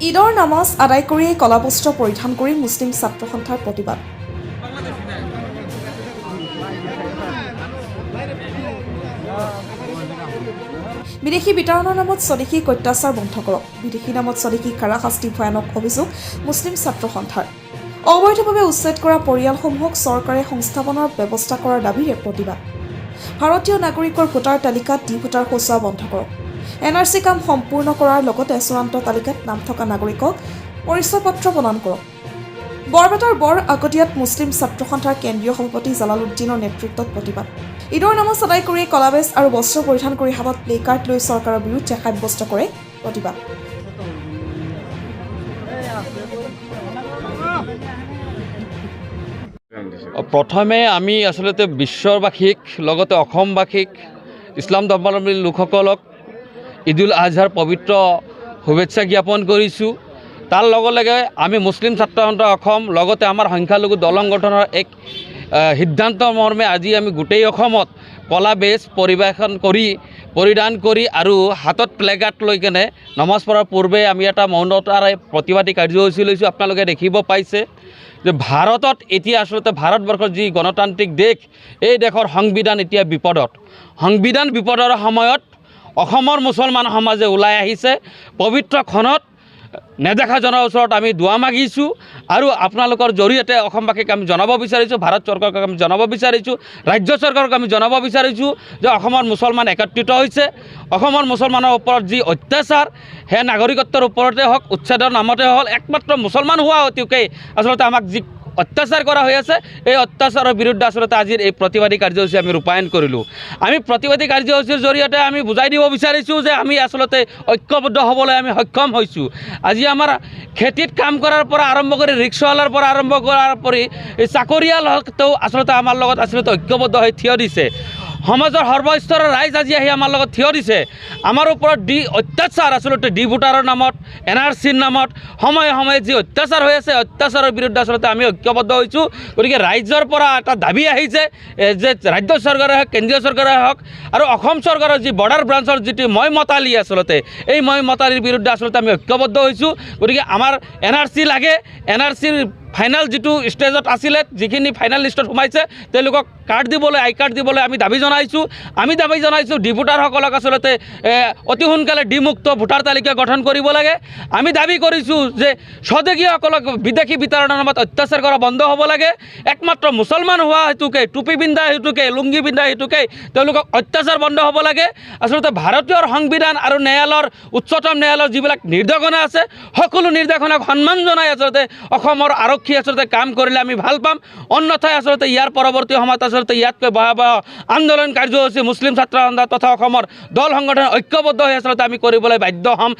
ঈদৰ নামাজ আদায় কৰি কলা বস্ত্ৰ পৰিধান কৰি মুছলিম ছাত্ৰ সন্থাৰ প্ৰতিবাদ। বিদেশী বিতৰণৰ নামত স্বদেশীক অত্যাচাৰ বন্ধ কৰক। বিদেশী নামত স্বদেশীক কাৰাশাস্তি ভয়ানক অভিযোগ মুছলিম ছাত্ৰ সন্থাৰ। অবৈধভাৱে উচ্ছেদ কৰা পৰিয়ালসমূহক চৰকাৰে সংস্থাপনৰ ব্যৱস্থা কৰাৰ দাবীৰে প্ৰতিবাদ। ভাৰতীয় নাগৰিকৰ ভোটাৰ তালিকাত ডি ভোটাৰ সূচোৱা বন্ধ কৰক। NRC কাম সম্পূৰ্ণ কৰাৰ লগতে চূড়ান্ত তালিকাত নাম থকা নাগৰিকক পৰিচয় পত্ৰ প্ৰদান কৰক। বৰপেটাৰ বৰ আগতীয়াত মুছলিম ছাত্ৰ সন্থাৰ কেন্দ্ৰীয় সভাপতি জালালুদ্দিনৰ নেতৃত্বত প্ৰতিবাদ। ঈদৰ নামাজ আদায় কৰি কলাবেজ আৰু বস্ত্ৰ পৰিধান কৰি হাতত প্লে কাৰ্ড লৈ চৰকাৰৰ বিৰুদ্ধে সাব্যস্ত কৰে প্ৰতিবাদ। প্ৰথমে আমি আচলতে বিশ্ববাসীক লগতে অসমবাসীক ইছলাম ধৰ্মাৱলম্বী লোকসকলক ঈদুল আজহাৰ পবিত্ৰ শুভেচ্ছা জ্ঞাপন কৰিছোঁ। তাৰ লগে লগে আমি মুছলিম ছাত্ৰ সন্থা অসম লগতে আমাৰ সংখ্যালঘু দল সংগঠনৰ এক সিদ্ধান্ত মৰ্মে আজি আমি গোটেই অসমত কলা বেজ পৰিধান কৰি আৰু হাতত প্লেকাৰ্ড লৈ কেনে নমাজ পঢ়াৰ পূৰ্বে আমি এটা মৌনতাৰে প্ৰতিবাদী কাৰ্যসূচী লৈছোঁ। আপোনালোকে দেখিব পাইছে যে ভাৰতত এতিয়া আচলতে ভাৰতবৰ্ষৰ যি গণতান্ত্ৰিক দেশ, এই দেশৰ সংবিধান এতিয়া বিপদত। সংবিধান বিপদৰ সময়ত অসমৰ মুছলমান সমাজে ওলাই আহিছে। পবিত্ৰখনত নেদেখাজনৰ ওচৰত আমি দুৱা মাগিছোঁ আৰু আপোনালোকৰ জৰিয়তে অসমবাসীক আমি জনাব বিচাৰিছোঁ, ভাৰত চৰকাৰক আমি জনাব বিচাৰিছোঁ, ৰাজ্য চৰকাৰক আমি জনাব বিচাৰিছোঁ যে অসমৰ মুছলমান একত্ৰিত হৈছে। অসমৰ মুছলমানৰ ওপৰত যি অত্যাচাৰ, সেই নাগৰিকত্বৰ ওপৰতে হওক, উচ্ছেদৰ নামতে হওক, একমাত্ৰ মুছলমান হোৱা হেতুকে আচলতে আমাক যি অত্যাচাৰ কৰা হৈ আছে, এই অত্যাচাৰৰ বিৰুদ্ধে আচলতে আজিৰ এই প্ৰতিবাদী কাৰ্যসূচী আমি ৰূপায়ণ কৰিলোঁ। আমি প্ৰতিবাদী কাৰ্যসূচীৰ জৰিয়তে আমি বুজাই দিব বিচাৰিছোঁ যে আমি আচলতে ঐক্যবদ্ধ হ'বলৈ আমি সক্ষম হৈছোঁ। আজি আমাৰ খেতিত কাম কৰাৰ পৰা আৰম্ভ কৰি ৰিক্সাৱালাৰ পৰা আৰম্ভ কৰাৰ পৰি চাকৰিয়াল হওঁতেও আচলতে আমাৰ লগত আচলতে ঐক্যবদ্ধ হৈ থিয় দিছে। সমাজৰ সৰ্বস্তৰৰ ৰাইজ আজি আহি আমাৰ লগত থিয় দিছে। আমাৰ ওপৰত অত্যাচাৰ আচলতে ডি ভোটাৰৰ নামত, NRCৰ নামত সময়ে সময়ে যি অত্যাচাৰ হৈ আছে, অত্যাচাৰৰ বিৰুদ্ধে আচলতে আমি ঐক্যবদ্ধ হৈছোঁ। গতিকে ৰাজ্যৰ পৰা এটা দাবী আহিছে যে ৰাজ্য চৰকাৰে হওক, কেন্দ্ৰীয় চৰকাৰে হওক আৰু অসম চৰকাৰৰ যি বৰ্ডাৰ ব্ৰাঞ্চৰ যিটো মই মতালি আচলতে, এই মই মতালিৰ বিৰুদ্ধে আচলতে আমি ঐক্যবদ্ধ হৈছোঁ। গতিকে আমাৰ NRC লাগে। NRCৰ ফাইনেল যিটো ষ্টেজত আছিলে, যিখিনি ফাইনেল লিষ্টত সোমাইছে, তেওঁলোকক কাৰ্ড দিবলৈ, আই কাৰ্ড দিবলৈ আমি দাবী জনাইছোঁ। ডি ভোটাৰসকলক আচলতে অতি সোনকালে ডিমুক্ত ভোটাৰ তালিকা গঠন কৰিব লাগে। আমি দাবী কৰিছোঁ যে স্বদেশীসকলক বিদেশী বিতৰণৰ নামত অত্যাচাৰ কৰা বন্ধ হ'ব লাগে। একমাত্ৰ মুছলমান হোৱা হেতুকে, টুপি পিন্ধা হেতুকে, লুংগি পিন্ধা হেতুকে তেওঁলোকক অত্যাচাৰ বন্ধ হ'ব লাগে। আচলতে ভাৰতীয় সংবিধান আৰু ন্যায়ালয়ৰ, উচ্চতম ন্যায়ালয়ৰ যিবিলাক নিৰ্দেশনা আছে, সকলো নিৰ্দেশনাক সন্মান জনাই আচলতে অসমৰ আৰক্ষী আচলতে কাম কৰিলে আমি ভাল পাম। অন্যথাই আচলতে ইয়াৰ পৰৱৰ্তী সময়ত আচলতে ইয়াতকৈ ভয়াৱহ আন্দোলন কাৰ্যসূচী মুছলিম ছাত্ৰ সন্থা তথা অসমৰ দল সংগঠন ঐক্যবদ্ধ হৈ আচলতে আমি কৰিবলৈ বাধ্য হ'ম।